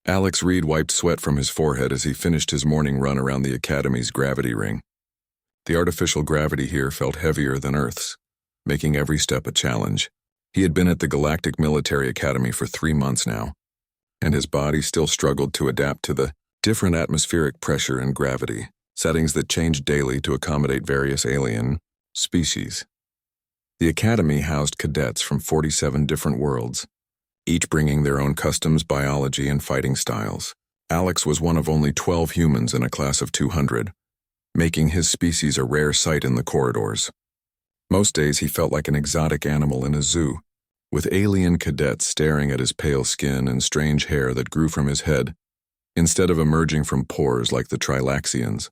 Alex Reed wiped sweat from his forehead as he finished his morning run around the Academy's gravity ring. The artificial gravity here felt heavier than Earth's, making every step a challenge. He had been at the Galactic Military Academy for 3 months now, and his body still struggled to adapt to the different atmospheric pressure and gravity, settings that changed daily to accommodate various alien species. The Academy housed cadets from 47 different worlds, each bringing their own customs, biology, and fighting styles. Alex was one of only 12 humans in a class of 200, making his species a rare sight in the corridors. Most days he felt like an exotic animal in a zoo, with alien cadets staring at his pale skin and strange hair that grew from his head, instead of emerging from pores like the Trilaxians.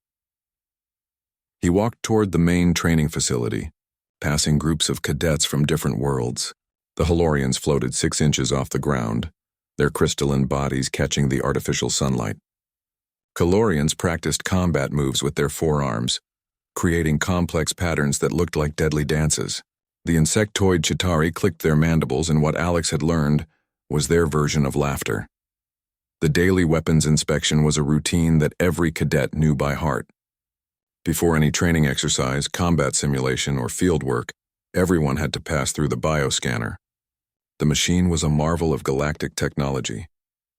He walked toward the main training facility, passing groups of cadets from different worlds. The Halorians floated 6 inches off the ground, their crystalline bodies catching the artificial sunlight. Calorians practiced combat moves with their forearms, creating complex patterns that looked like deadly dances. The insectoid Chitauri clicked their mandibles in what Alex had learned was their version of laughter. The daily weapons inspection was a routine that every cadet knew by heart. Before any training exercise, combat simulation, or field work, everyone had to pass through the bioscanner. The machine was a marvel of galactic technology,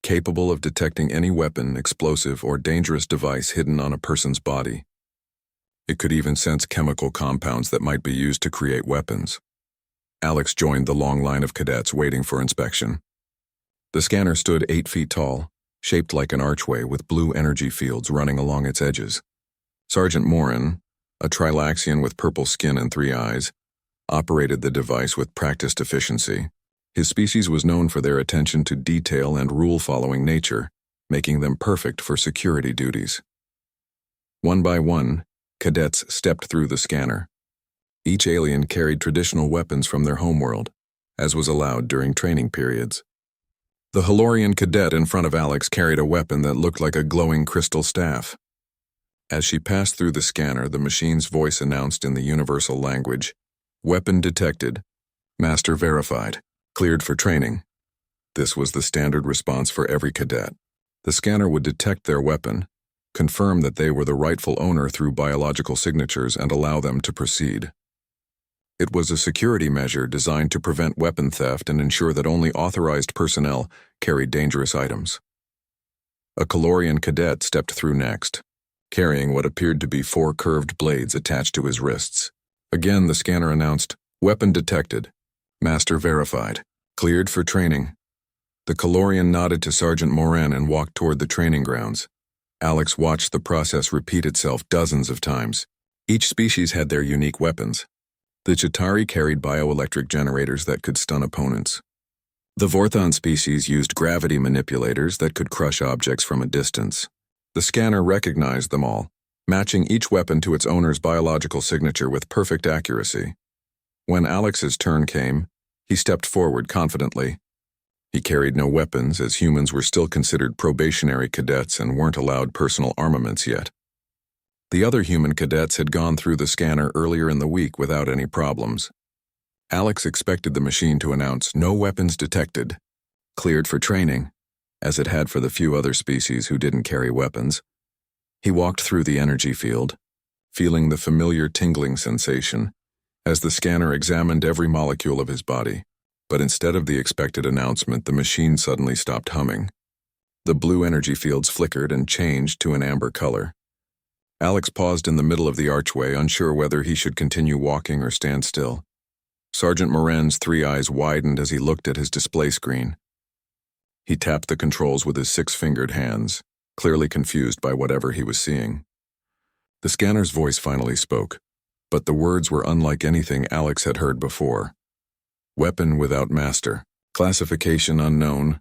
capable of detecting any weapon, explosive, or dangerous device hidden on a person's body. It could even sense chemical compounds that might be used to create weapons. Alex joined the long line of cadets waiting for inspection. The scanner stood 8 feet tall, shaped like an archway with blue energy fields running along its edges. Sergeant Morin, a Trilaxian with purple skin and 3 eyes, operated the device with practiced efficiency. His species was known for their attention to detail and rule-following nature, making them perfect for security duties. One by one, cadets stepped through the scanner. Each alien carried traditional weapons from their homeworld, as was allowed during training periods. The Halorian cadet in front of Alex carried a weapon that looked like a glowing crystal staff. As she passed through the scanner, the machine's voice announced in the universal language, "Weapon detected. Master verified. Cleared for training." This was the standard response for every cadet. The scanner would detect their weapon, confirm that they were the rightful owner through biological signatures, and allow them to proceed. It was a security measure designed to prevent weapon theft and ensure that only authorized personnel carried dangerous items. A Calorian cadet stepped through next, carrying what appeared to be 4 curved blades attached to his wrists. Again, the scanner announced, "Weapon detected. Master verified. Cleared for training." The Calorian nodded to Sergeant Morin and walked toward the training grounds. Alex watched the process repeat itself dozens of times. Each species had their unique weapons. The Chitauri carried bioelectric generators that could stun opponents. The Vorthon species used gravity manipulators that could crush objects from a distance. The scanner recognized them all, matching each weapon to its owner's biological signature with perfect accuracy. When Alex's turn came, he stepped forward confidently. He carried no weapons, as humans were still considered probationary cadets and weren't allowed personal armaments yet. The other human cadets had gone through the scanner earlier in the week without any problems. Alex expected the machine to announce, "No weapons detected. Cleared for training," as it had for the few other species who didn't carry weapons. He walked through the energy field, feeling the familiar tingling sensation, as the scanner examined every molecule of his body. But instead of the expected announcement, the machine suddenly stopped humming. The blue energy fields flickered and changed to an amber color. Alex paused in the middle of the archway, unsure whether he should continue walking or stand still. Sergeant Morin's 3 eyes widened as he looked at his display screen. He tapped the controls with his 6-fingered hands, clearly confused by whatever he was seeing. The scanner's voice finally spoke, but the words were unlike anything Alex had heard before. "Weapon without master. Classification unknown."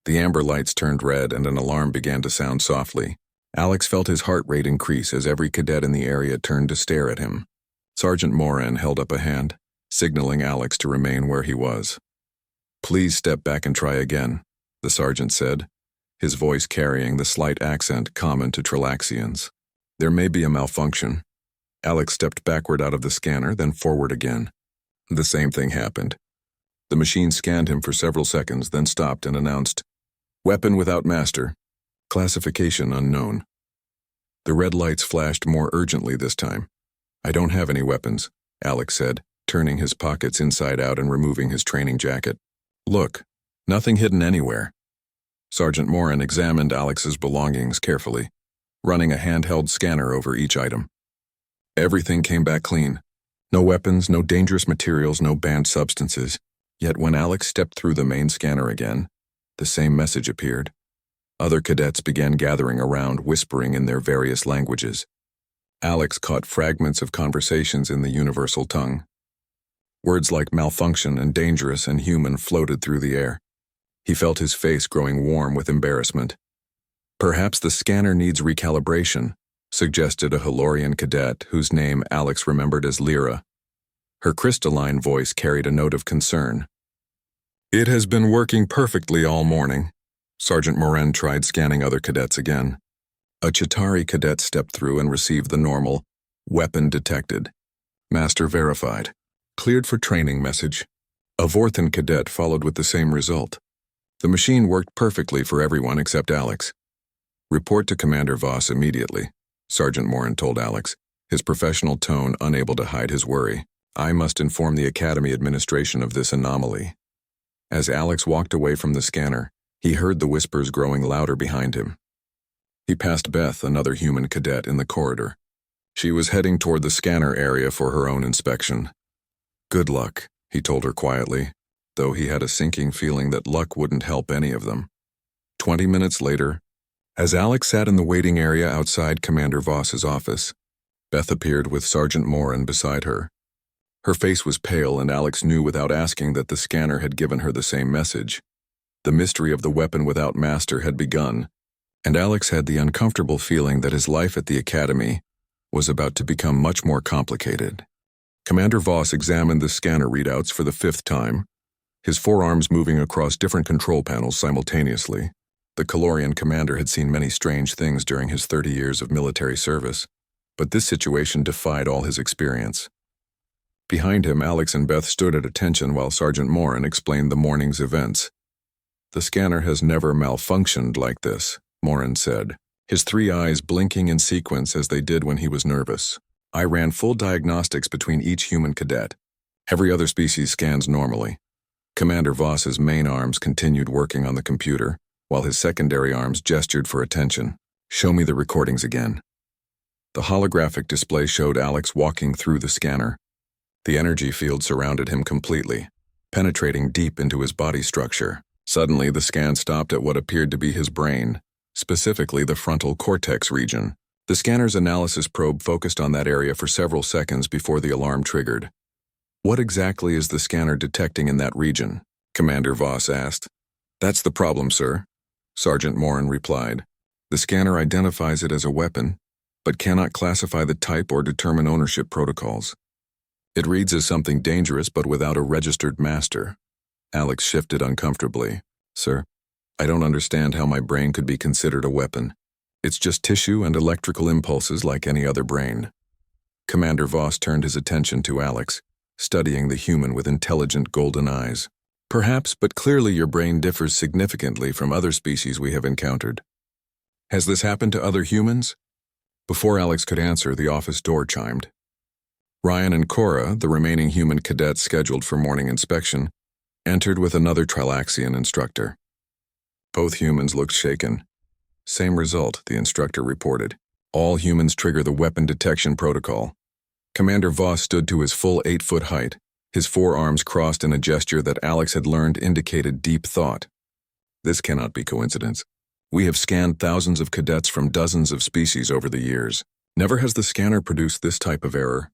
The amber lights turned red and an alarm began to sound softly. Alex felt his heart rate increase as every cadet in the area turned to stare at him. Sergeant Morin held up a hand, signaling Alex to remain where he was. "Please step back and try again," the sergeant said, his voice carrying the slight accent common to Trilaxians. "There may be a malfunction." Alex stepped backward out of the scanner, then forward again. The same thing happened. The machine scanned him for several seconds, then stopped and announced, Weapon without master. Classification unknown. The red lights flashed more urgently this time. I don't have any weapons, Alex said, turning his pockets inside out and removing his training jacket. Look, nothing hidden anywhere. Sergeant Morin examined Alex's belongings carefully, running a handheld scanner over each item. Everything came back clean. No weapons, no dangerous materials, no banned substances. Yet when Alex stepped through the main scanner again, the same message appeared. Other cadets began gathering around, whispering in their various languages. Alex caught fragments of conversations in the universal tongue. Words like malfunction and dangerous and human floated through the air. He felt his face growing warm with embarrassment. Perhaps the scanner needs recalibration, suggested a Halorian cadet whose name Alex remembered as Lyra. Her crystalline voice carried a note of concern. It has been working perfectly all morning. Sergeant Morin tried scanning other cadets again. A Chitauri cadet stepped through and received the normal, weapon detected. Master verified. Cleared for training message. A Vorthan cadet followed with the same result. The machine worked perfectly for everyone except Alex. Report to Commander Voss immediately, Sergeant Morin told Alex, his professional tone unable to hide his worry. I must inform the Academy administration of this anomaly. As Alex walked away from the scanner, he heard the whispers growing louder behind him. He passed Beth, another human cadet, in the corridor. She was heading toward the scanner area for her own inspection. Good luck, he told her quietly, though he had a sinking feeling that luck wouldn't help any of them. 20 minutes later, as Alex sat in the waiting area outside Commander Voss's office, Beth appeared with Sergeant Morin beside her. Her face was pale, and Alex knew without asking that the scanner had given her the same message. The mystery of the weapon without master had begun, and Alex had the uncomfortable feeling that his life at the Academy was about to become much more complicated. Commander Voss examined the scanner readouts for the 5th time, his forearms moving across different control panels simultaneously. The Calorian commander had seen many strange things during his 30 years of military service, but this situation defied all his experience. Behind him, Alex and Beth stood at attention while Sergeant Morin explained the morning's events. The scanner has never malfunctioned like this, Morin said, his 3 eyes blinking in sequence as they did when he was nervous. I ran full diagnostics between each human cadet. Every other species scans normally. Commander Voss's main arms continued working on the computer, while his secondary arms gestured for attention. Show me the recordings again. The holographic display showed Alex walking through the scanner. The energy field surrounded him completely, penetrating deep into his body structure. Suddenly, the scan stopped at what appeared to be his brain, specifically the frontal cortex region. The scanner's analysis probe focused on that area for several seconds before the alarm triggered. What exactly is the scanner detecting in that region? Commander Voss asked. That's the problem, sir, Sergeant Morin replied. The scanner identifies it as a weapon, but cannot classify the type or determine ownership protocols. It reads as something dangerous but without a registered master. Alex shifted uncomfortably. Sir, I don't understand how my brain could be considered a weapon. It's just tissue and electrical impulses like any other brain. Commander Voss turned his attention to Alex, studying the human with intelligent golden eyes. Perhaps, but clearly your brain differs significantly from other species we have encountered. Has this happened to other humans? Before Alex could answer, the office door chimed. Ryan and Cora, the remaining human cadets scheduled for morning inspection, entered with another Trilaxian instructor. Both humans looked shaken. Same result, the instructor reported. All humans trigger the weapon detection protocol. Commander Voss stood to his full 8-foot height, his forearms crossed in a gesture that Alex had learned indicated deep thought. This cannot be coincidence. We have scanned thousands of cadets from dozens of species over the years. Never has the scanner produced this type of error.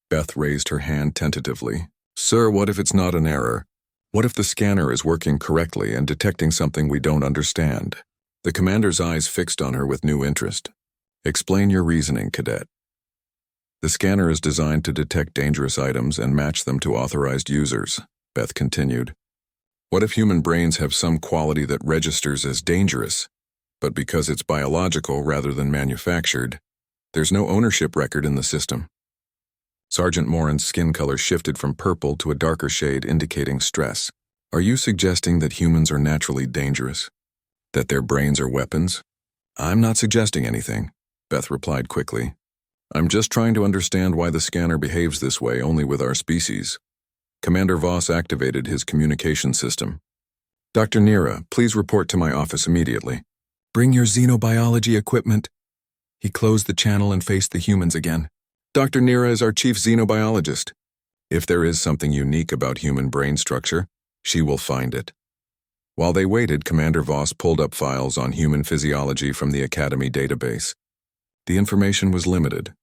Beth raised her hand tentatively. Sir, what if it's not an error? What if the scanner is working correctly and detecting something we don't understand? The commander's eyes fixed on her with new interest. Explain your reasoning, Cadet. The scanner is designed to detect dangerous items and match them to authorized users, Beth continued. What if human brains have some quality that registers as dangerous, but because it's biological rather than manufactured, there's no ownership record in the system? Sergeant Morin's skin color shifted from purple to a darker shade indicating stress. Are you suggesting that humans are naturally dangerous? That their brains are weapons? I'm not suggesting anything, Beth replied quickly. I'm just trying to understand why the scanner behaves this way only with our species. Commander Voss activated his communication system. Dr. Nira, please report to my office immediately. Bring your xenobiology equipment. He closed the channel and faced the humans again. Dr. Nira is our chief xenobiologist. If there is something unique about human brain structure, she will find it. While they waited, Commander Voss pulled up files on human physiology from the Academy database. The information was limited,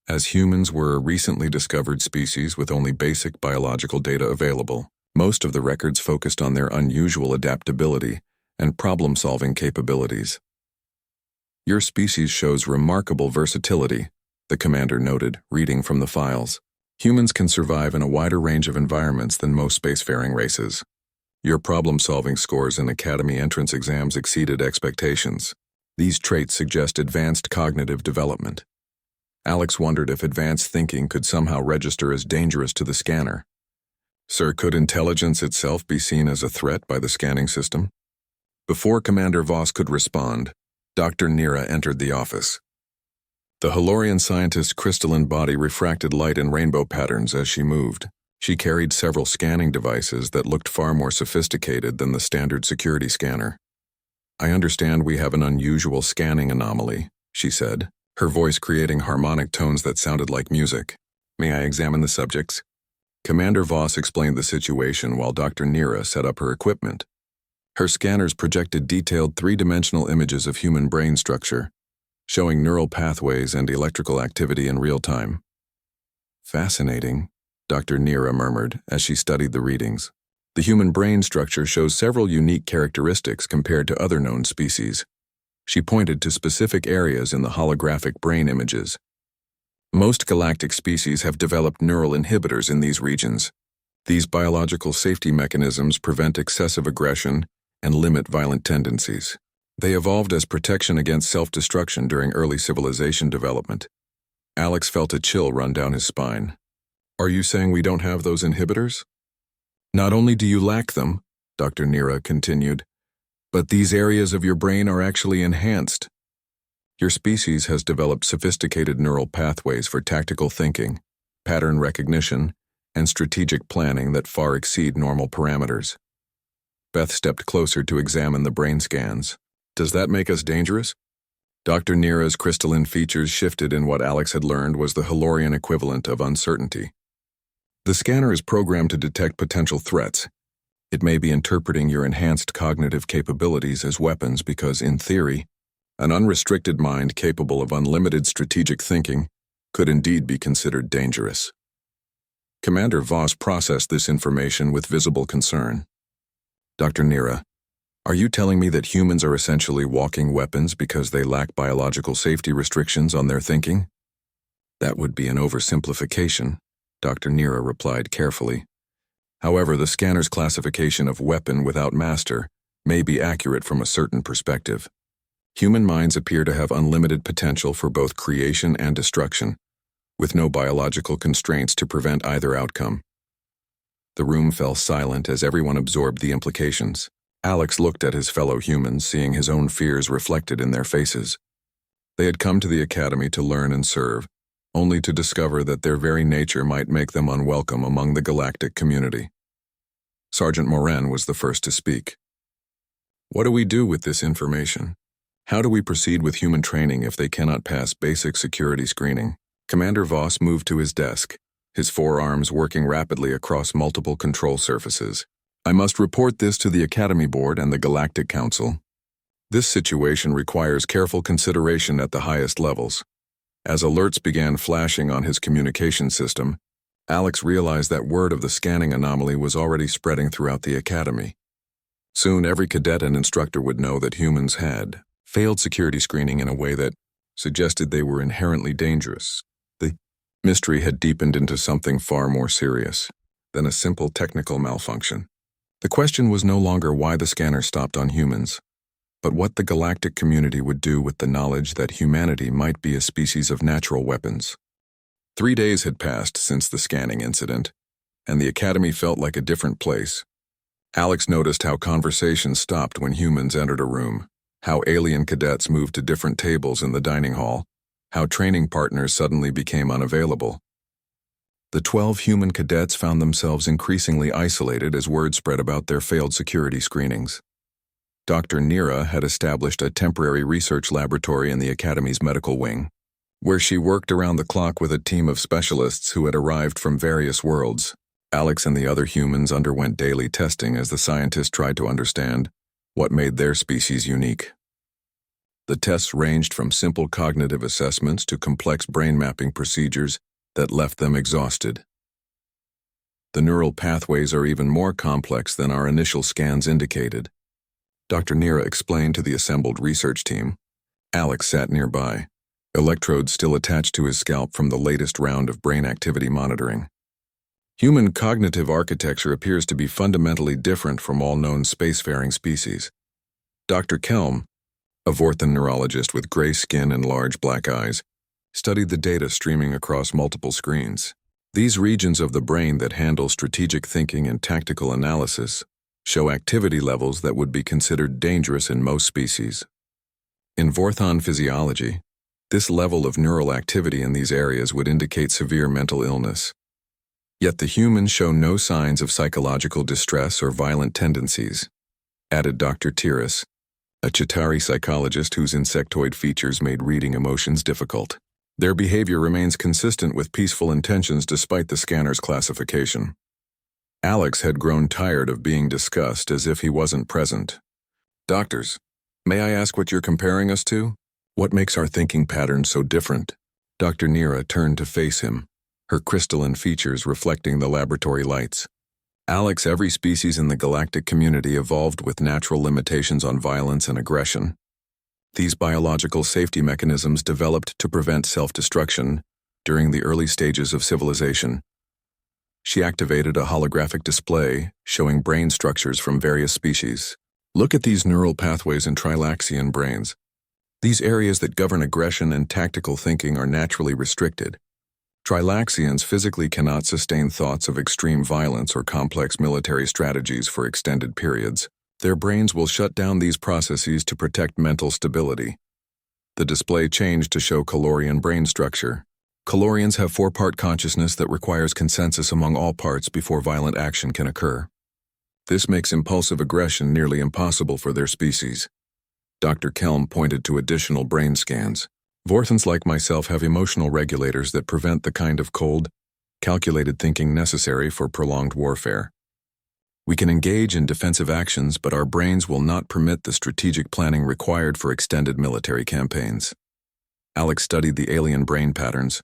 as humans were a recently discovered species with only basic biological data available. Most of the records focused on their unusual adaptability and problem-solving capabilities. Your species shows remarkable versatility, the commander noted, reading from the files. Humans can survive in a wider range of environments than most spacefaring races. Your problem-solving scores in Academy entrance exams exceeded expectations. These traits suggest advanced cognitive development. Alex wondered if advanced thinking could somehow register as dangerous to the scanner. Sir, could intelligence itself be seen as a threat by the scanning system? Before Commander Voss could respond, Dr. Nira entered the office. The Halorian scientist's crystalline body refracted light in rainbow patterns as she moved. She carried several scanning devices that looked far more sophisticated than the standard security scanner. I understand we have an unusual scanning anomaly, she said, her voice creating harmonic tones that sounded like music. May I examine the subjects? Commander Voss explained the situation while Dr. Nira set up her equipment. Her scanners projected detailed three-dimensional images of human brain structure, showing neural pathways and electrical activity in real time. Fascinating, Dr. Nira murmured as she studied the readings. The human brain structure shows several unique characteristics compared to other known species. She pointed to specific areas in the holographic brain images. Most galactic species have developed neural inhibitors in these regions. These biological safety mechanisms prevent excessive aggression and limit violent tendencies. They evolved as protection against self-destruction during early civilization development. Alex felt a chill run down his spine. Are you saying we don't have those inhibitors? Not only do you lack them, Dr. Nira continued, but these areas of your brain are actually enhanced. Your species has developed sophisticated neural pathways for tactical thinking, pattern recognition, and strategic planning that far exceed normal parameters. Beth stepped closer to examine the brain scans. Does that make us dangerous? Dr. Nira's crystalline features shifted in what Alex had learned was the Halorian equivalent of uncertainty. The scanner is programmed to detect potential threats. It may be interpreting your enhanced cognitive capabilities as weapons because, in theory, an unrestricted mind capable of unlimited strategic thinking could indeed be considered dangerous. Commander Voss processed this information with visible concern. Dr. Nira, are you telling me that humans are essentially walking weapons because they lack biological safety restrictions on their thinking? That would be an oversimplification, Dr. Nira replied carefully. However, the scanner's classification of weapon without master may be accurate from a certain perspective. Human minds appear to have unlimited potential for both creation and destruction, with no biological constraints to prevent either outcome. The room fell silent as everyone absorbed the implications. Alex looked at his fellow humans, seeing his own fears reflected in their faces. They had come to the Academy to learn and serve, only to discover that their very nature might make them unwelcome among the galactic community. Sergeant Moran was the first to speak. What do we do with this information? How do we proceed with human training if they cannot pass basic security screening? Commander Voss moved to his desk, his forearms working rapidly across multiple control surfaces. I must report this to the Academy Board and the Galactic Council. This situation requires careful consideration at the highest levels. As alerts began flashing on his communication system, Alex realized that word of the scanning anomaly was already spreading throughout the Academy. Soon every cadet and instructor would know that humans had failed security screening in a way that suggested they were inherently dangerous. The mystery had deepened into something far more serious than a simple technical malfunction. The question was no longer why the scanner stopped on humans, but what the galactic community would do with the knowledge that humanity might be a species of natural weapons. 3 days had passed since the scanning incident, and the Academy felt like a different place. Alex noticed how conversations stopped when humans entered a room. how alien cadets moved to different tables in the dining hall, how training partners suddenly became unavailable. The 12 human cadets found themselves increasingly isolated as word spread about their failed security screenings. Dr. Nira had established a temporary research laboratory in the Academy's medical wing, where she worked around the clock with a team of specialists who had arrived from various worlds. Alex and the other humans underwent daily testing as the scientists tried to understand what made their species unique. The tests ranged from simple cognitive assessments to complex brain mapping procedures that left them exhausted. The neural pathways are even more complex than our initial scans indicated, Dr. Nira explained to the assembled research team. Alex sat nearby, electrodes still attached to his scalp from the latest round of brain activity monitoring. Human cognitive architecture appears to be fundamentally different from all known spacefaring species. Dr. Kelm, a Vorthan neurologist with gray skin and large black eyes, studied the data streaming across multiple screens. These regions of the brain that handle strategic thinking and tactical analysis show activity levels that would be considered dangerous in most species. In Vorthan physiology, this level of neural activity in these areas would indicate severe mental illness. Yet the humans show no signs of psychological distress or violent tendencies, added Dr. Tiras, a Chitauri psychologist whose insectoid features made reading emotions difficult. Their behavior remains consistent with peaceful intentions despite the scanner's classification. Alex had grown tired of being discussed as if he wasn't present. Doctors, may I ask what you're comparing us to? What makes our thinking patterns so different? Dr. Nira turned to face him, her crystalline features reflecting the laboratory lights. Alex, every species in the galactic community evolved with natural limitations on violence and aggression. These biological safety mechanisms developed to prevent self-destruction during the early stages of civilization. She activated a holographic display showing brain structures from various species. Look at these neural pathways in Trilaxian brains. These areas that govern aggression and tactical thinking are naturally restricted. Trilaxians physically cannot sustain thoughts of extreme violence or complex military strategies for extended periods. Their brains will shut down these processes to protect mental stability. The display changed to show Calorian brain structure. Calorians have four-part consciousness that requires consensus among all parts before violent action can occur. This makes impulsive aggression nearly impossible for their species. Dr. Kelm pointed to additional brain scans. Vorthans like myself have emotional regulators that prevent the kind of cold, calculated thinking necessary for prolonged warfare. We can engage in defensive actions, but our brains will not permit the strategic planning required for extended military campaigns. Alex studied the alien brain patterns,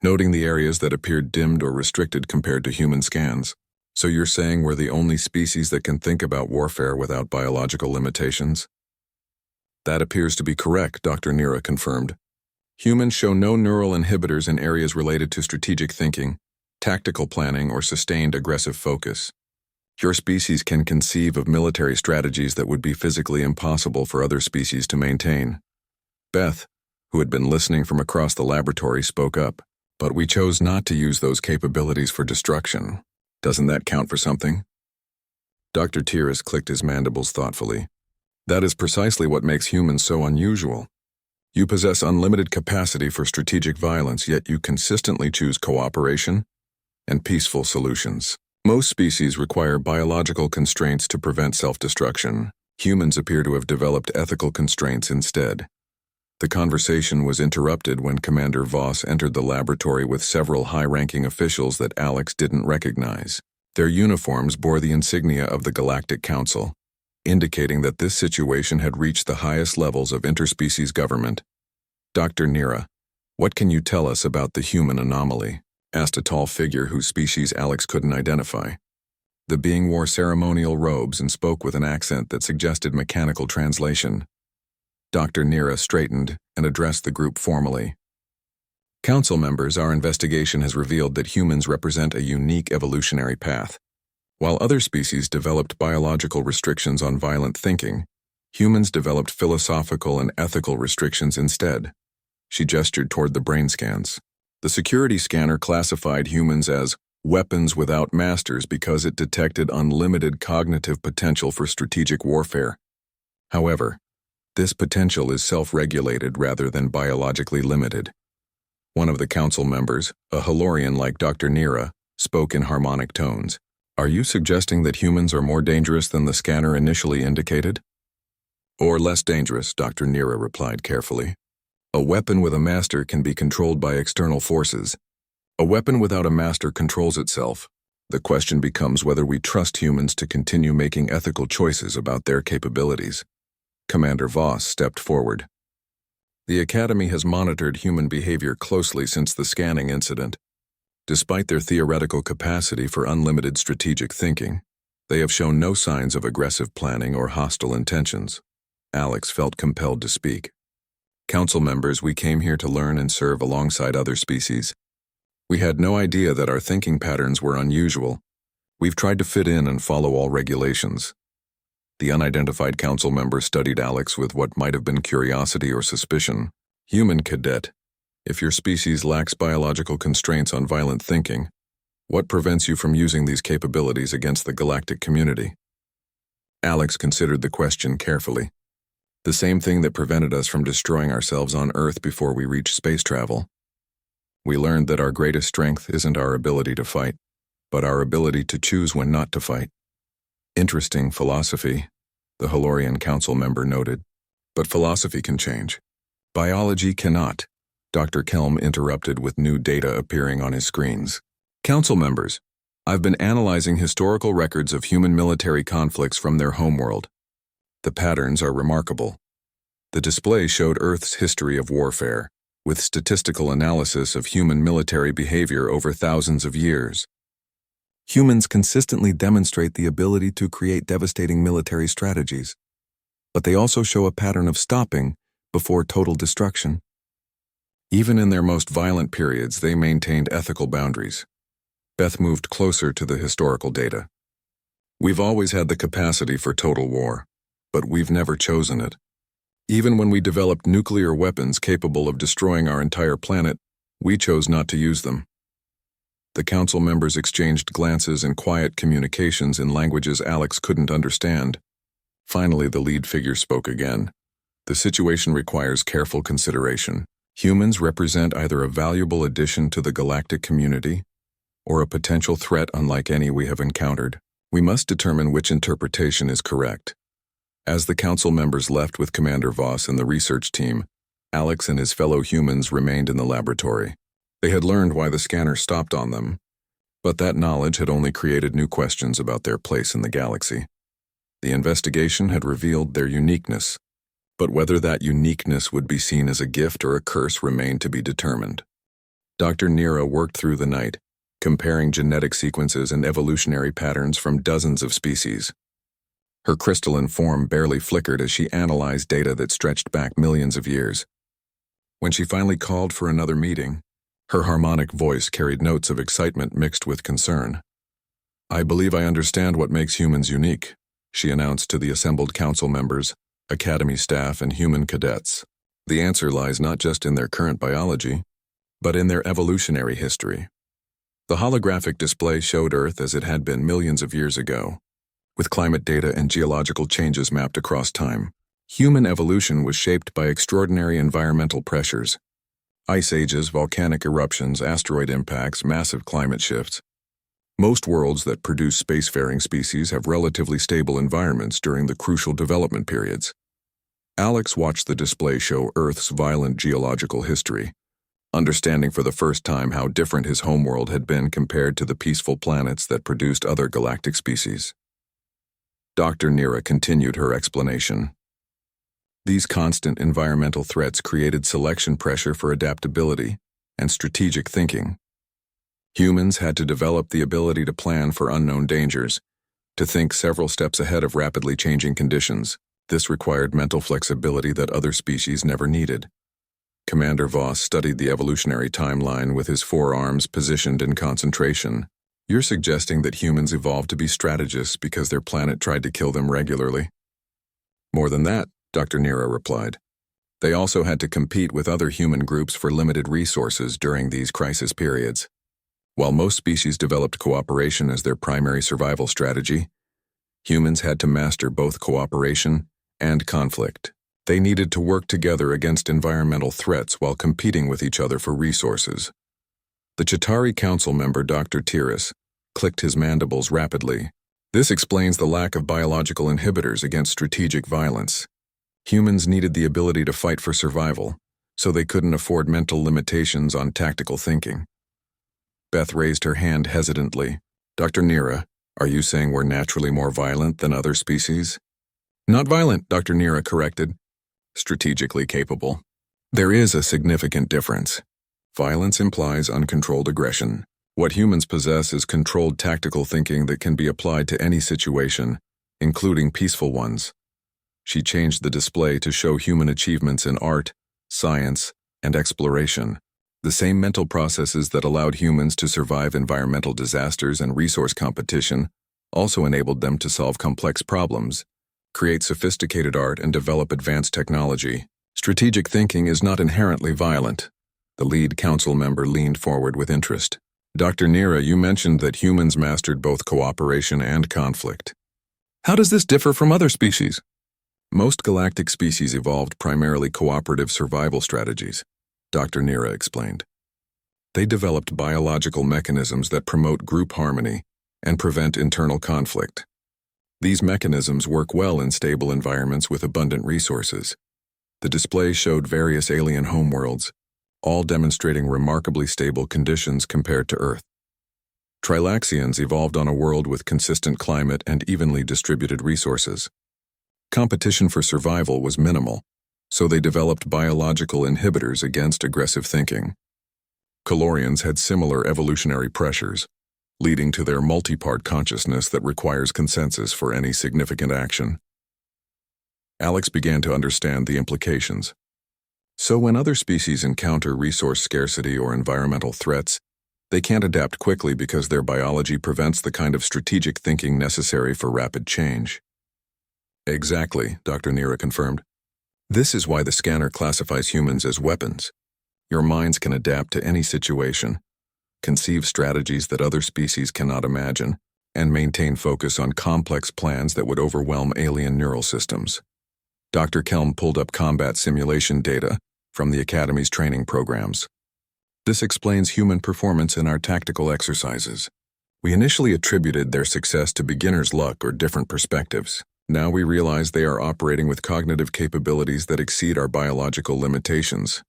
noting the areas that appeared dimmed or restricted compared to human scans. So you're saying we're the only species that can think about warfare without biological limitations? That appears to be correct, Dr. Nira confirmed. Humans show no neural inhibitors in areas related to strategic thinking, tactical planning, or sustained aggressive focus. Your species can conceive of military strategies that would be physically impossible for other species to maintain. Beth, who had been listening from across the laboratory, spoke up. But we chose not to use those capabilities for destruction. Doesn't that count for something? Dr. Tiras clicked his mandibles thoughtfully. That is precisely what makes humans so unusual. You possess unlimited capacity for strategic violence, yet you consistently choose cooperation and peaceful solutions. Most species require biological constraints to prevent self-destruction. Humans appear to have developed ethical constraints instead. The conversation was interrupted when Commander Voss entered the laboratory with several high-ranking officials that Alex didn't recognize. Their uniforms bore the insignia of the Galactic Council, indicating that this situation had reached the highest levels of interspecies government. Dr. Nira, what can you tell us about the human anomaly? Asked a tall figure whose species Alex couldn't identify. The being wore ceremonial robes and spoke with an accent that suggested mechanical translation. Dr. Nira straightened and addressed the group formally. Council members, our investigation has revealed that humans represent a unique evolutionary path. While other species developed biological restrictions on violent thinking, humans developed philosophical and ethical restrictions instead. She gestured toward the brain scans. The security scanner classified humans as weapons without masters because it detected unlimited cognitive potential for strategic warfare. However, This potential is self-regulated rather than biologically limited. One of the council members, a Halorian like Dr. Nira, spoke in harmonic tones. Are you suggesting that humans are more dangerous than the scanner initially indicated? Or less dangerous, Dr. Nira replied carefully. A weapon with a master can be controlled by external forces. A weapon without a master controls itself. The question becomes whether we trust humans to continue making ethical choices about their capabilities. Commander Voss stepped forward. The Academy has monitored human behavior closely since the scanning incident. Despite their theoretical capacity for unlimited strategic thinking, they have shown no signs of aggressive planning or hostile intentions. Alex felt compelled to speak. Council members, we came here to learn and serve alongside other species. We had no idea that our thinking patterns were unusual. We've tried to fit in and follow all regulations. The unidentified council member studied Alex with what might have been curiosity or suspicion. Human Cadet, if your species lacks biological constraints on violent thinking, what prevents you from using these capabilities against the galactic community? Alex considered the question carefully. The same thing that prevented us from destroying ourselves on Earth before we reached space travel. We learned that our greatest strength isn't our ability to fight, but our ability to choose when not to fight. Interesting philosophy, the Halorian council member noted. But philosophy can change. Biology cannot. Dr. Kelm interrupted with new data appearing on his screens. Council members, I've been analyzing historical records of human military conflicts from their homeworld. The patterns are remarkable. The display showed Earth's history of warfare, with statistical analysis of human military behavior over thousands of years. Humans consistently demonstrate the ability to create devastating military strategies, but they also show a pattern of stopping before total destruction. Even in their most violent periods, they maintained ethical boundaries. Beth moved closer to the historical data. We've always had the capacity for total war, but we've never chosen it. Even when we developed nuclear weapons capable of destroying our entire planet, we chose not to use them. The council members exchanged glances and quiet communications in languages Alex couldn't understand. Finally, the lead figure spoke again. The situation requires careful consideration. Humans represent either a valuable addition to the galactic community or a potential threat unlike any we have encountered. We must determine which interpretation is correct. As the council members left with Commander Voss and the research team, Alex and his fellow humans remained in the laboratory. They had learned why the scanner stopped on them, but that knowledge had only created new questions about their place in the galaxy. The investigation had revealed their uniqueness, but whether that uniqueness would be seen as a gift or a curse remained to be determined. Dr. Nira worked through the night, comparing genetic sequences and evolutionary patterns from dozens of species. Her crystalline form barely flickered as she analyzed data that stretched back millions of years. When she finally called for another meeting, her harmonic voice carried notes of excitement mixed with concern. I believe I understand what makes humans unique, she announced to the assembled council members, Academy staff, and human cadets. The answer lies not just in their current biology, but in their evolutionary history. The holographic display showed Earth as it had been millions of years ago, with climate data and geological changes mapped across time. Human evolution was shaped by extraordinary environmental pressures. Ice ages, volcanic eruptions, asteroid impacts, massive climate shifts. Most worlds that produce spacefaring species have relatively stable environments during the crucial development periods. Alex watched the display show Earth's violent geological history, understanding for the first time how different his homeworld had been compared to the peaceful planets that produced other galactic species. Dr. Nira continued her explanation. These constant environmental threats created selection pressure for adaptability and strategic thinking. Humans had to develop the ability to plan for unknown dangers, to think several steps ahead of rapidly changing conditions. This required mental flexibility that other species never needed. Commander Voss studied the evolutionary timeline with his forearms positioned in concentration. You're suggesting that humans evolved to be strategists because their planet tried to kill them regularly? More than that, Dr. Nira replied. They also had to compete with other human groups for limited resources during these crisis periods. While most species developed cooperation as their primary survival strategy, humans had to master both cooperation and conflict. They needed to work together against environmental threats while competing with each other for resources. The Chitauri Council member Dr. Tiras clicked his mandibles rapidly. This explains the lack of biological inhibitors against strategic violence. Humans needed the ability to fight for survival, so they couldn't afford mental limitations on tactical thinking. Beth raised her hand hesitantly. Dr. Nira, are you saying we're naturally more violent than other species? Not violent, Dr. Nira corrected. Strategically capable. There is a significant difference. Violence implies uncontrolled aggression. What humans possess is controlled tactical thinking that can be applied to any situation, including peaceful ones. She changed the display to show human achievements in art, science, and exploration. The same mental processes that allowed humans to survive environmental disasters and resource competition also enabled them to solve complex problems, create sophisticated art, and develop advanced technology. Strategic thinking is not inherently violent. The lead council member leaned forward with interest. Dr. Nira, you mentioned that humans mastered both cooperation and conflict. How does this differ from other species? Most galactic species evolved primarily cooperative survival strategies, Dr. Nira explained. They developed biological mechanisms that promote group harmony and prevent internal conflict. These mechanisms work well in stable environments with abundant resources. The display showed various alien homeworlds, all demonstrating remarkably stable conditions compared to Earth. Trilaxians evolved on a world with consistent climate and evenly distributed resources. Competition for survival was minimal, so they developed biological inhibitors against aggressive thinking. Colorians had similar evolutionary pressures, leading to their multi-part consciousness that requires consensus for any significant action. Alex began to understand the implications. So when other species encounter resource scarcity or environmental threats, they can't adapt quickly because their biology prevents the kind of strategic thinking necessary for rapid change. Exactly, Dr. Nira confirmed. This is why the scanner classifies humans as weapons. Your minds can adapt to any situation, conceive strategies that other species cannot imagine, and maintain focus on complex plans that would overwhelm alien neural systems. Dr. Kelm pulled up combat simulation data from the Academy's training programs. This explains human performance in our tactical exercises. We initially attributed their success to beginner's luck or different perspectives. Now we realize they are operating with cognitive capabilities that exceed our biological limitations.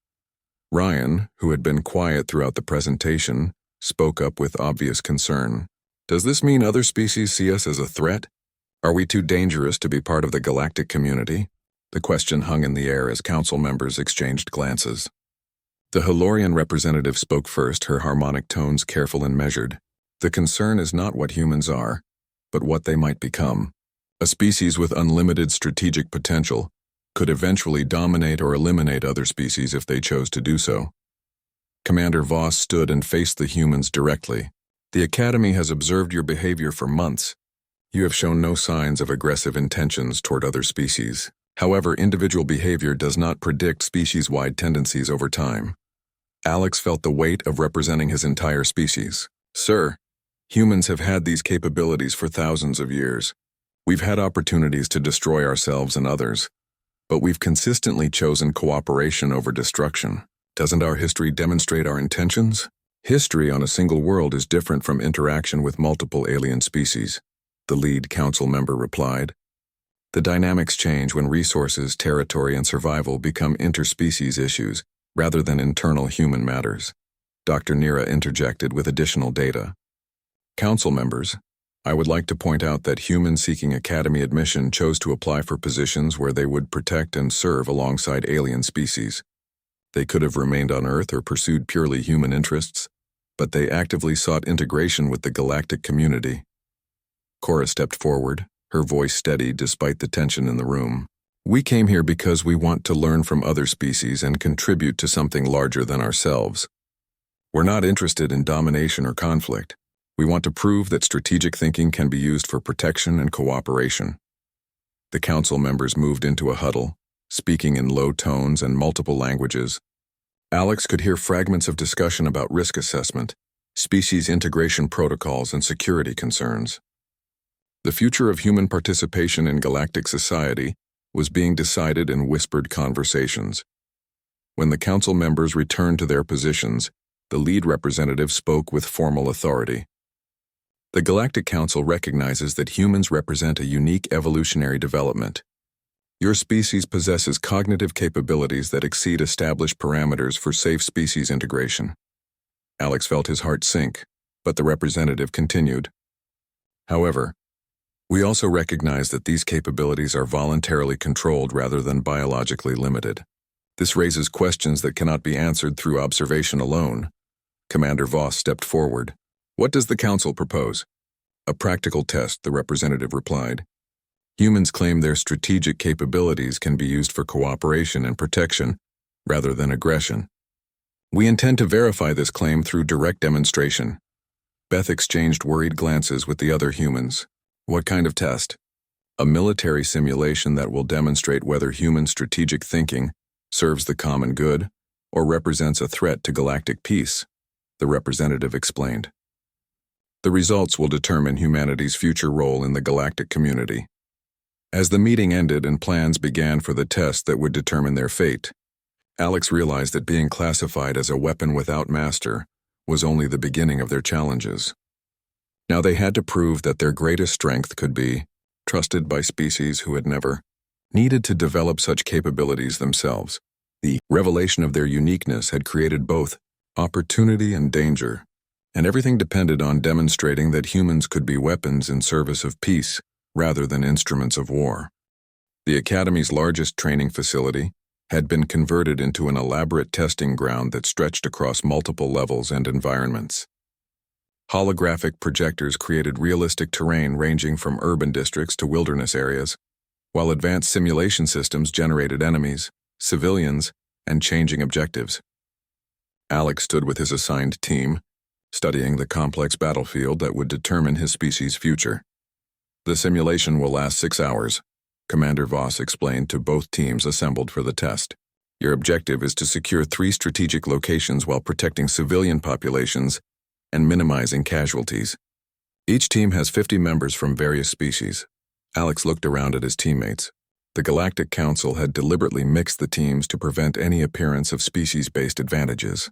Ryan, who had been quiet throughout the presentation, spoke up with obvious concern. Does this mean other species see us as a threat? Are we too dangerous to be part of the galactic community? The question hung in the air as council members exchanged glances. The Halorian representative spoke first, her harmonic tones careful and measured. The concern is not what humans are, but what they might become. A species with unlimited strategic potential could eventually dominate or eliminate other species if they chose to do so. Commander Voss stood and faced the humans directly. The Academy has observed your behavior for months. You have shown no signs of aggressive intentions toward other species. However, individual behavior does not predict species-wide tendencies over time. Alex felt the weight of representing his entire species. Sir, humans have had these capabilities for thousands of years. We've had opportunities to destroy ourselves and others, but we've consistently chosen cooperation over destruction. Doesn't our history demonstrate our intentions? History on a single world is different from interaction with multiple alien species, the lead council member replied. The dynamics change when resources, territory, and survival become interspecies issues rather than internal human matters. Dr. Nira interjected with additional data. Council members, I would like to point out that humans seeking Academy admission chose to apply for positions where they would protect and serve alongside alien species. They could have remained on Earth or pursued purely human interests, but they actively sought integration with the galactic community. Cora stepped forward, her voice steady despite the tension in the room. We came here because we want to learn from other species and contribute to something larger than ourselves. We're not interested in domination or conflict. We want to prove that strategic thinking can be used for protection and cooperation. The council members moved into a huddle, speaking in low tones and multiple languages. Alex could hear fragments of discussion about risk assessment, species integration protocols, and security concerns. The future of human participation in galactic society was being decided in whispered conversations. When the council members returned to their positions, the lead representative spoke with formal authority. The Galactic Council recognizes that humans represent a unique evolutionary development. Your species possesses cognitive capabilities that exceed established parameters for safe species integration. Alex felt his heart sink, but the representative continued. However, we also recognize that these capabilities are voluntarily controlled rather than biologically limited. This raises questions that cannot be answered through observation alone. Commander Voss stepped forward. What does the Council propose? A practical test, the representative replied. Humans claim their strategic capabilities can be used for cooperation and protection, rather than aggression. We intend to verify this claim through direct demonstration. Beth exchanged worried glances with the other humans. What kind of test? A military simulation that will demonstrate whether human strategic thinking serves the common good or represents a threat to galactic peace, the representative explained. The results will determine humanity's future role in the galactic community. As the meeting ended and plans began for the test that would determine their fate, Alex realized that being classified as a weapon without master was only the beginning of their challenges. Now they had to prove that their greatest strength could be trusted by species who had never needed to develop such capabilities themselves. The revelation of their uniqueness had created both opportunity and danger, and everything depended on demonstrating that humans could be weapons in service of peace rather than instruments of war. The Academy's largest training facility had been converted into an elaborate testing ground that stretched across multiple levels and environments. Holographic projectors created realistic terrain ranging from urban districts to wilderness areas, while advanced simulation systems generated enemies, civilians, and changing objectives. Alex stood with his assigned team, studying the complex battlefield that would determine his species' future. The simulation will last 6 hours, Commander Voss explained to both teams assembled for the test. Your objective is to secure 3 strategic locations while protecting civilian populations and minimizing casualties. Each team has 50 members from various species. Alex looked around at his teammates. The Galactic Council had deliberately mixed the teams to prevent any appearance of species-based advantages.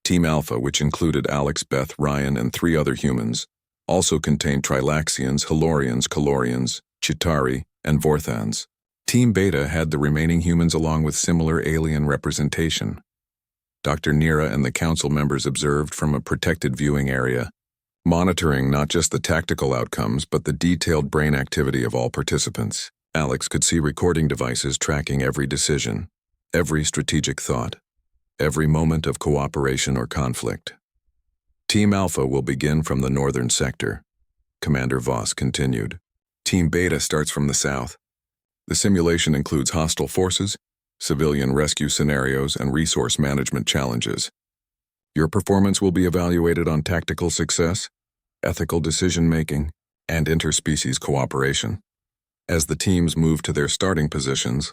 Team Alpha, which included Alex, Beth, Ryan, and 3 other humans, also contained Trilaxians, Halorians, Kalorians, Chitauri, and Vorthans. Team Beta had the remaining humans along with similar alien representation. Dr. Nira and the council members observed from a protected viewing area, monitoring not just the tactical outcomes but the detailed brain activity of all participants. Alex could see recording devices tracking every decision, every strategic thought, every moment of cooperation or conflict. Team Alpha will begin from the northern sector, Commander Voss continued. Team Beta starts from the south. The simulation includes hostile forces, civilian rescue scenarios, and resource management challenges. Your performance will be evaluated on tactical success, ethical decision-making, and interspecies cooperation. As the teams moved to their starting positions,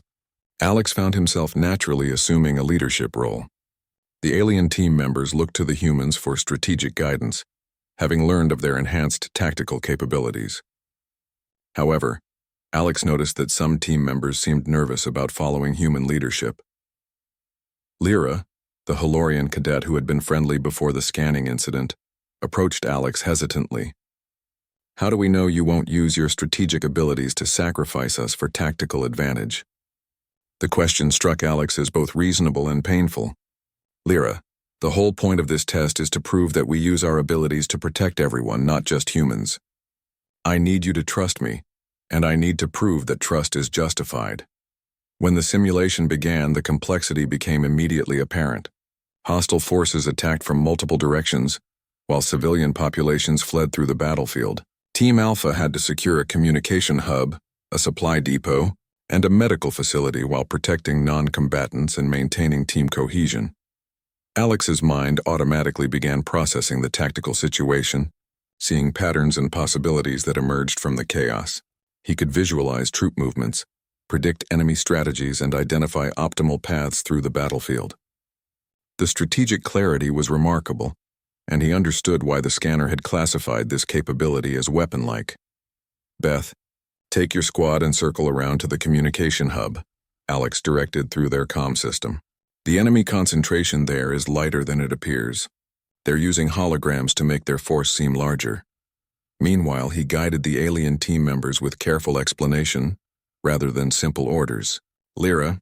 Alex found himself naturally assuming a leadership role. The alien team members looked to the humans for strategic guidance, having learned of their enhanced tactical capabilities. However, Alex noticed that some team members seemed nervous about following human leadership. Lyra, the Halorian cadet who had been friendly before the scanning incident, approached Alex hesitantly. How do we know you won't use your strategic abilities to sacrifice us for tactical advantage? The question struck Alex as both reasonable and painful. Lyra, the whole point of this test is to prove that we use our abilities to protect everyone, not just humans. I need you to trust me, and I need to prove that trust is justified. When the simulation began, the complexity became immediately apparent. Hostile forces attacked from multiple directions, while civilian populations fled through the battlefield. Team Alpha had to secure a communication hub, a supply depot, and a medical facility while protecting non-combatants and maintaining team cohesion. Alex's mind automatically began processing the tactical situation, seeing patterns and possibilities that emerged from the chaos. He could visualize troop movements, predict enemy strategies, and identify optimal paths through the battlefield. The strategic clarity was remarkable, and he understood why the scanner had classified this capability as weapon-like. Beth, Take your squad and circle around to the communication hub, Alex directed through their comm system. The enemy concentration there is lighter than it appears. They're using holograms to make their force seem larger. Meanwhile, he guided the alien team members with careful explanation, rather than simple orders. Lyra,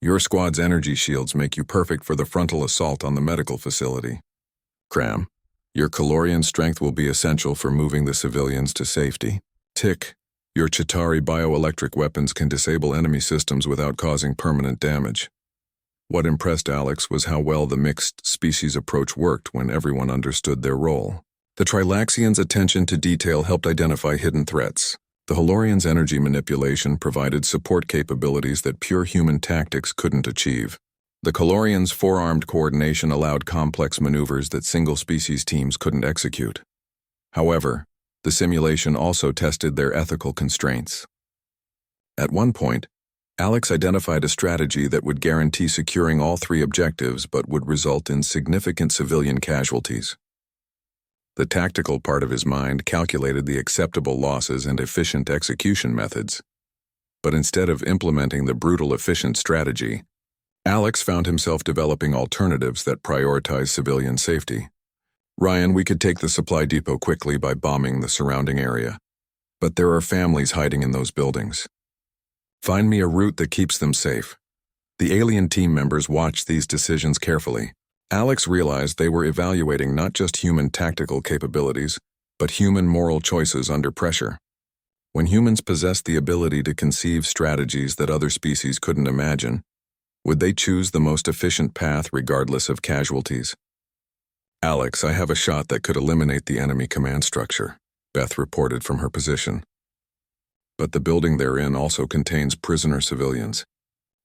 your squad's energy shields make you perfect for the frontal assault on the medical facility. Cram, your calorian strength will be essential for moving the civilians to safety. Tick, your Chitauri bioelectric weapons can disable enemy systems without causing permanent damage. What impressed Alex was how well the mixed species approach worked when everyone understood their role. The Trilaxians' attention to detail helped identify hidden threats. The Halorians' energy manipulation provided support capabilities that pure human tactics couldn't achieve. The Calorians' four-armed coordination allowed complex maneuvers that single-species teams couldn't execute. However, the simulation also tested their ethical constraints. At one point, Alex identified a strategy that would guarantee securing all three objectives but would result in significant civilian casualties. The tactical part of his mind calculated the acceptable losses and efficient execution methods. But instead of implementing the brutal efficient strategy, Alex found himself developing alternatives that prioritize civilian safety. Ryan, we could take the supply depot quickly by bombing the surrounding area. But there are families hiding in those buildings. Find me a route that keeps them safe. The alien team members watched these decisions carefully. Alex realized they were evaluating not just human tactical capabilities, but human moral choices under pressure. When humans possessed the ability to conceive strategies that other species couldn't imagine, would they choose the most efficient path regardless of casualties? Alex, I have a shot that could eliminate the enemy command structure, Beth reported from her position. But the building they're in also contains prisoner civilians.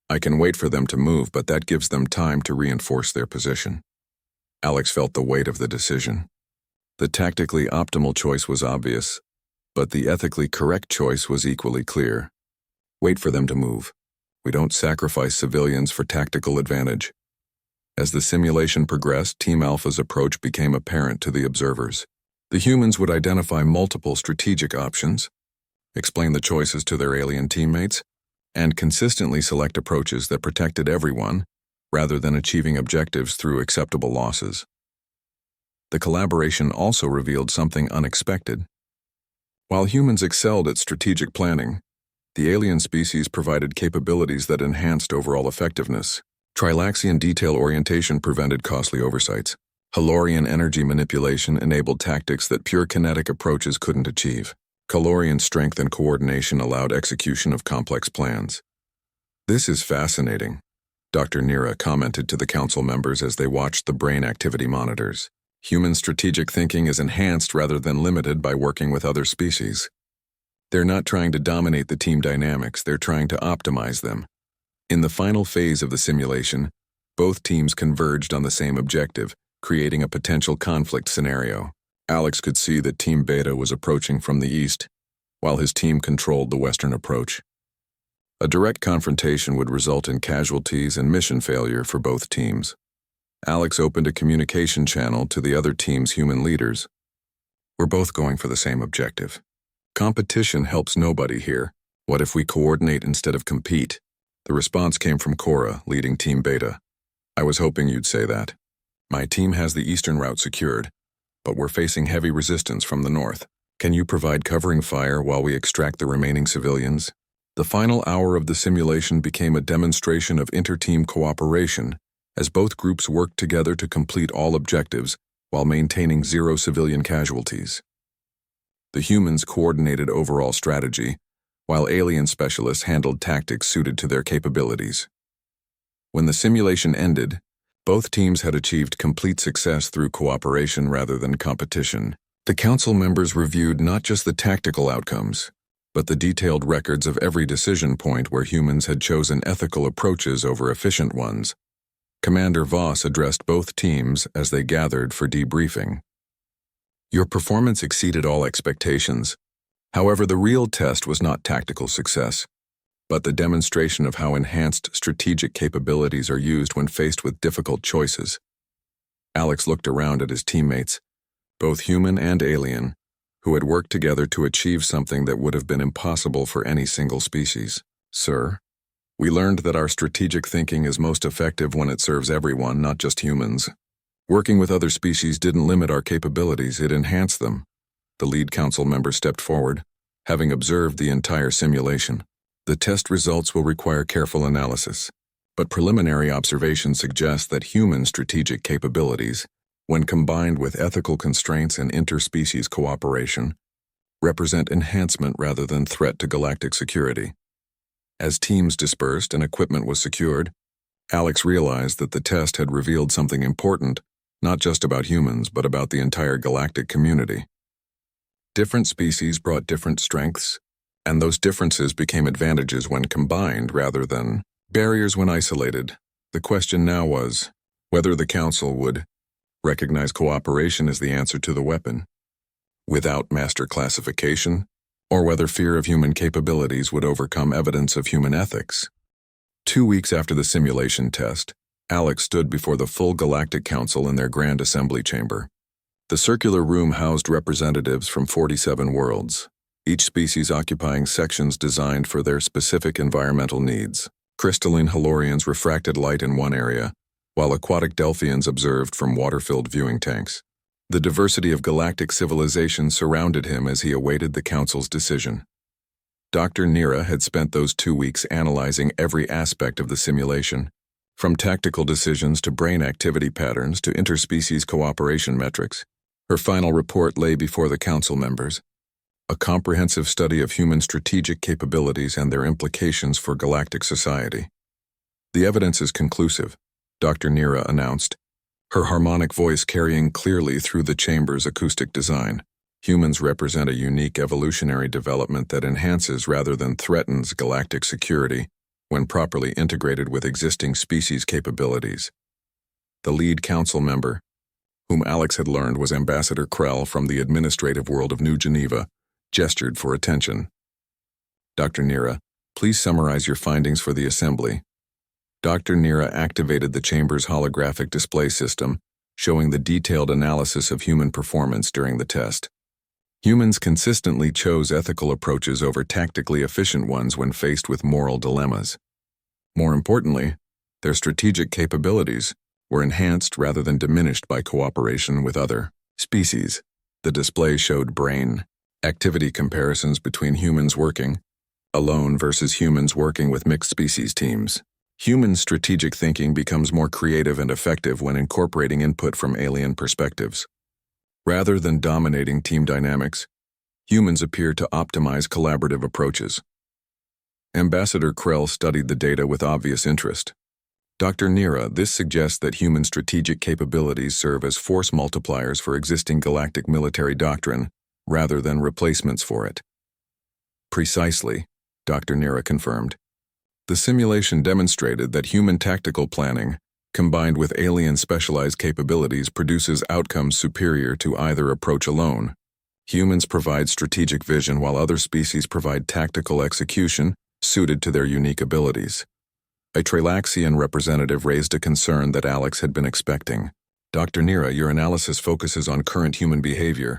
I can wait for them to move, but that gives them time to reinforce their position. Alex felt the weight of the decision. The tactically optimal choice was obvious, but the ethically correct choice was equally clear. Wait for them to move. We don't sacrifice civilians for tactical advantage. As the simulation progressed, Team Alpha's approach became apparent to the observers. The humans would identify multiple strategic options, explain the choices to their alien teammates, and consistently select approaches that protected everyone, rather than achieving objectives through acceptable losses. The collaboration also revealed something unexpected. While humans excelled at strategic planning, the alien species provided capabilities that enhanced overall effectiveness. Trilaxian detail orientation prevented costly oversights. Halorian energy manipulation enabled tactics that pure kinetic approaches couldn't achieve. Calorian strength and coordination allowed execution of complex plans. This is fascinating, Dr. Nira commented to the council members as they watched the brain activity monitors. Human strategic thinking is enhanced rather than limited by working with other species. They're not trying to dominate the team dynamics, they're trying to optimize them. In the final phase of the simulation, both teams converged on the same objective, creating a potential conflict scenario. Alex could see that Team Beta was approaching from the east, while his team controlled the western approach. A direct confrontation would result in casualties and mission failure for both teams. Alex opened a communication channel to the other team's human leaders. We're both going for the same objective. Competition helps nobody here. What if we coordinate instead of compete? The response came from Cora, leading Team Beta. I was hoping you'd say that. My team has the eastern route secured, but we're facing heavy resistance from the north. Can you provide covering fire while we extract the remaining civilians? The final hour of the simulation became a demonstration of inter-team cooperation, as both groups worked together to complete all objectives while maintaining zero civilian casualties. The humans coordinated overall strategy, while alien specialists handled tactics suited to their capabilities. When the simulation ended, both teams had achieved complete success through cooperation rather than competition. The council members reviewed not just the tactical outcomes, but the detailed records of every decision point where humans had chosen ethical approaches over efficient ones. Commander Voss addressed both teams as they gathered for debriefing. Your performance exceeded all expectations. However, the real test was not tactical success, but the demonstration of how enhanced strategic capabilities are used when faced with difficult choices. Alex looked around at his teammates, both human and alien, who had worked together to achieve something that would have been impossible for any single species. Sir, we learned that our strategic thinking is most effective when it serves everyone, not just humans. Working with other species didn't limit our capabilities, it enhanced them. The lead council member stepped forward, having observed the entire simulation. The test results will require careful analysis, but preliminary observations suggest that human strategic capabilities, when combined with ethical constraints and interspecies cooperation, represent enhancement rather than threat to galactic security. As teams dispersed and equipment was secured, Alex realized that the test had revealed something important, not just about humans, but about the entire galactic community. Different species brought different strengths, and those differences became advantages when combined rather than barriers when isolated. The question now was whether the Council would recognize cooperation as the answer to the weapon, without master classification, or whether fear of human capabilities would overcome evidence of human ethics. 2 weeks after the simulation test, Alex stood before the full Galactic Council in their Grand Assembly Chamber. The circular room housed representatives from 47 worlds, each species occupying sections designed for their specific environmental needs. Crystalline Halorians refracted light in one area, while aquatic Delphians observed from water-filled viewing tanks. The diversity of galactic civilization surrounded him as he awaited the Council's decision. Dr. Nira had spent those 2 weeks analyzing every aspect of the simulation, from tactical decisions to brain activity patterns to interspecies cooperation metrics. Her final report lay before the Council members, a comprehensive study of human strategic capabilities and their implications for galactic society. The evidence is conclusive, Dr. Nira announced, her harmonic voice carrying clearly through the chamber's acoustic design. Humans represent a unique evolutionary development that enhances rather than threatens galactic security when properly integrated with existing species capabilities. The lead council member, whom Alex had learned was Ambassador Krell from the administrative world of New Geneva, gestured for attention. Dr. Nira, please summarize your findings for the assembly. Dr. Nira activated the chamber's holographic display system, showing the detailed analysis of human performance during the test. Humans consistently chose ethical approaches over tactically efficient ones when faced with moral dilemmas. More importantly, their strategic capabilities were enhanced rather than diminished by cooperation with other species. The display showed brain activity comparisons between humans working alone versus humans working with mixed species teams. Human strategic thinking becomes more creative and effective when incorporating input from alien perspectives. Rather than dominating team dynamics, humans appear to optimize collaborative approaches. Ambassador Krell studied the data with obvious interest. Dr. Nira, this suggests that human strategic capabilities serve as force multipliers for existing galactic military doctrine, rather than replacements for it. Precisely, Dr. Nira confirmed. The simulation demonstrated that human tactical planning, combined with alien specialized capabilities, produces outcomes superior to either approach alone. Humans provide strategic vision while other species provide tactical execution suited to their unique abilities. A Tralaxian representative raised a concern that Alex had been expecting. Dr. Nira, your analysis focuses on current human behavior.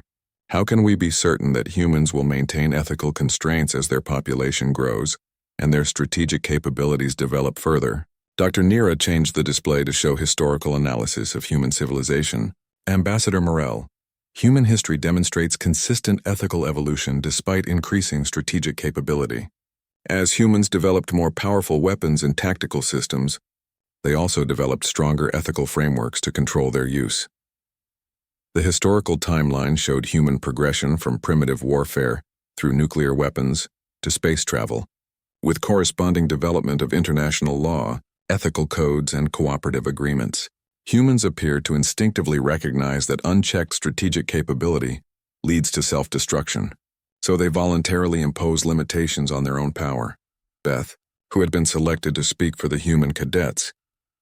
How can we be certain that humans will maintain ethical constraints as their population grows and their strategic capabilities develop further? Dr. Nira changed the display to show historical analysis of human civilization. Ambassador Morel, human history demonstrates consistent ethical evolution despite increasing strategic capability. As humans developed more powerful weapons and tactical systems, they also developed stronger ethical frameworks to control their use. The historical timeline showed human progression from primitive warfare through nuclear weapons to space travel, with corresponding development of international law, ethical codes, and cooperative agreements. Humans appear to instinctively recognize that unchecked strategic capability leads to self-destruction, so they voluntarily impose limitations on their own power. Beth, who had been selected to speak for the human cadets,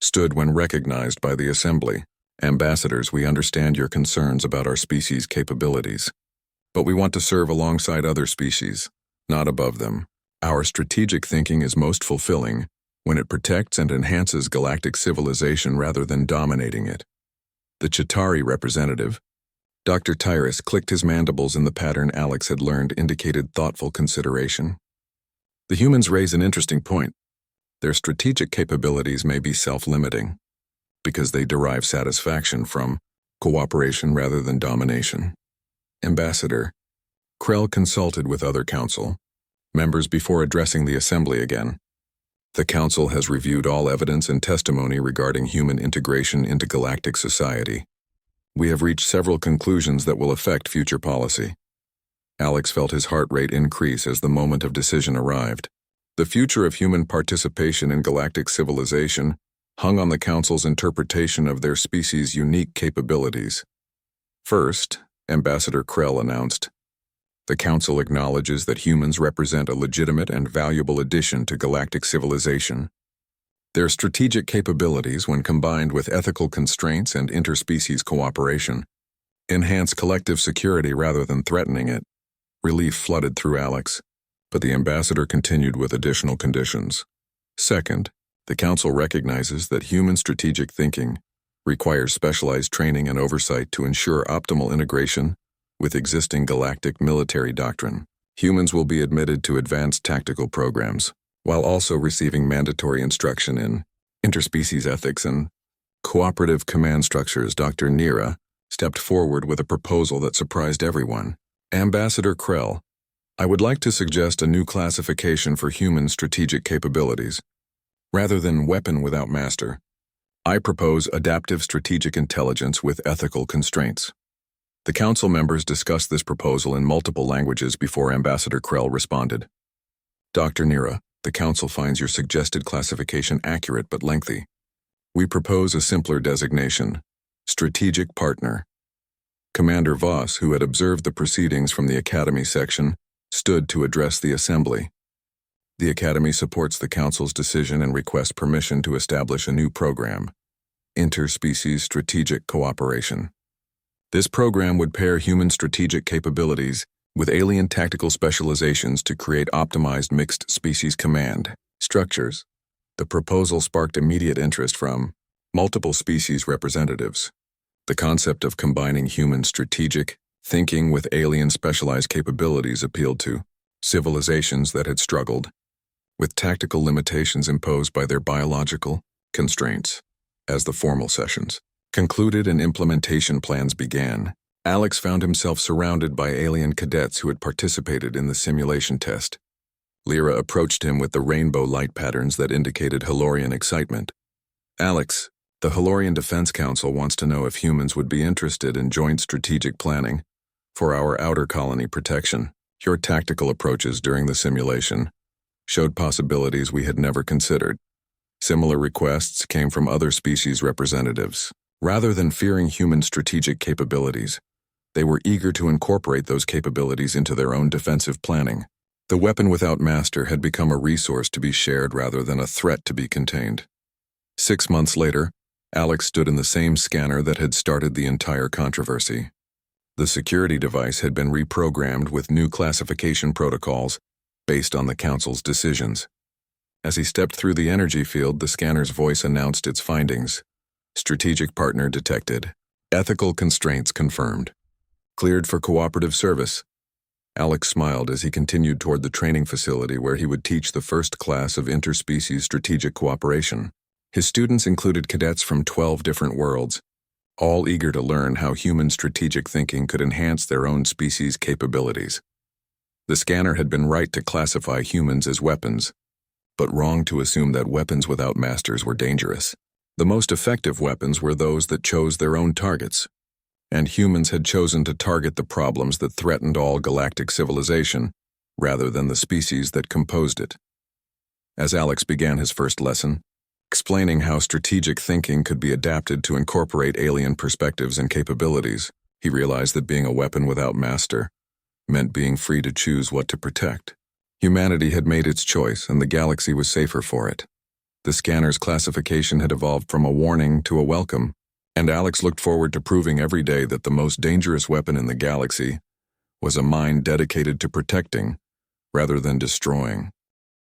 stood when recognized by the assembly. Ambassadors, we understand your concerns about our species' capabilities, but we want to serve alongside other species, not above them. Our strategic thinking is most fulfilling when it protects and enhances galactic civilization rather than dominating it. The Chitauri representative, Dr. Tyrus clicked his mandibles in the pattern Alex had learned indicated thoughtful consideration. The humans raise an interesting point. Their strategic capabilities may be self-limiting, because they derive satisfaction from cooperation rather than domination. Ambassador Krell consulted with other council members before addressing the assembly again. The council has reviewed all evidence and testimony regarding human integration into galactic society. We have reached several conclusions that will affect future policy. Alex felt his heart rate increase as the moment of decision arrived. The future of human participation in galactic civilization hung on the council's interpretation of their species' unique capabilities. First, Ambassador Krell announced, "The Council acknowledges that humans represent a legitimate and valuable addition to galactic civilization. Their strategic capabilities, when combined with ethical constraints and interspecies cooperation, enhance collective security rather than threatening it." Relief flooded through Alex, but the ambassador continued with additional conditions. Second, the Council recognizes that human strategic thinking requires specialized training and oversight to ensure optimal integration with existing galactic military doctrine. Humans will be admitted to advanced tactical programs, while also receiving mandatory instruction in interspecies ethics and cooperative command structures. Dr. Nira stepped forward with a proposal that surprised everyone. "Ambassador Krell, I would like to suggest a new classification for human strategic capabilities. Rather than weapon without master, I propose adaptive strategic intelligence with ethical constraints." The council members discussed this proposal in multiple languages before Ambassador Krell responded. "Dr. Nira, the council finds your suggested classification accurate but lengthy. We propose a simpler designation, strategic partner." Commander Voss, who had observed the proceedings from the Academy section, stood to address the assembly. The Academy supports the council's decision and requests permission to establish a new program, Interspecies Strategic Cooperation. This program would pair human strategic capabilities with alien tactical specializations to create optimized mixed species command structures. The proposal sparked immediate interest from multiple species representatives. The concept of combining human strategic thinking with alien specialized capabilities appealed to civilizations that had struggled with tactical limitations imposed by their biological constraints. As the formal sessions concluded and implementation plans began, Alex found himself surrounded by alien cadets who had participated in the simulation test. Lyra approached him with the rainbow light patterns that indicated Halorian excitement. "Alex, the Halorian Defense Council wants to know if humans would be interested in joint strategic planning for our outer colony protection. Your tactical approaches during the simulation showed possibilities we had never considered." Similar requests came from other species representatives. Rather than fearing human strategic capabilities, they were eager to incorporate those capabilities into their own defensive planning. The weapon without master had become a resource to be shared rather than a threat to be contained. 6 months later, Alex stood in the same scanner that had started the entire controversy. The security device had been reprogrammed with new classification protocols based on the Council's decisions. As he stepped through the energy field, the scanner's voice announced its findings. Strategic partner detected. Ethical constraints confirmed. Cleared for cooperative service. Alex smiled as he continued toward the training facility where he would teach the first class of interspecies strategic cooperation. His students included cadets from 12 different worlds, all eager to learn how human strategic thinking could enhance their own species' capabilities. The scanner had been right to classify humans as weapons, but wrong to assume that weapons without masters were dangerous. The most effective weapons were those that chose their own targets, and humans had chosen to target the problems that threatened all galactic civilization, rather than the species that composed it. As Alex began his first lesson, explaining how strategic thinking could be adapted to incorporate alien perspectives and capabilities, he realized that being a weapon without master meant being free to choose what to protect. Humanity had made its choice, and the galaxy was safer for it. The scanner's classification had evolved from a warning to a welcome, and Alex looked forward to proving every day that the most dangerous weapon in the galaxy was a mind dedicated to protecting rather than destroying.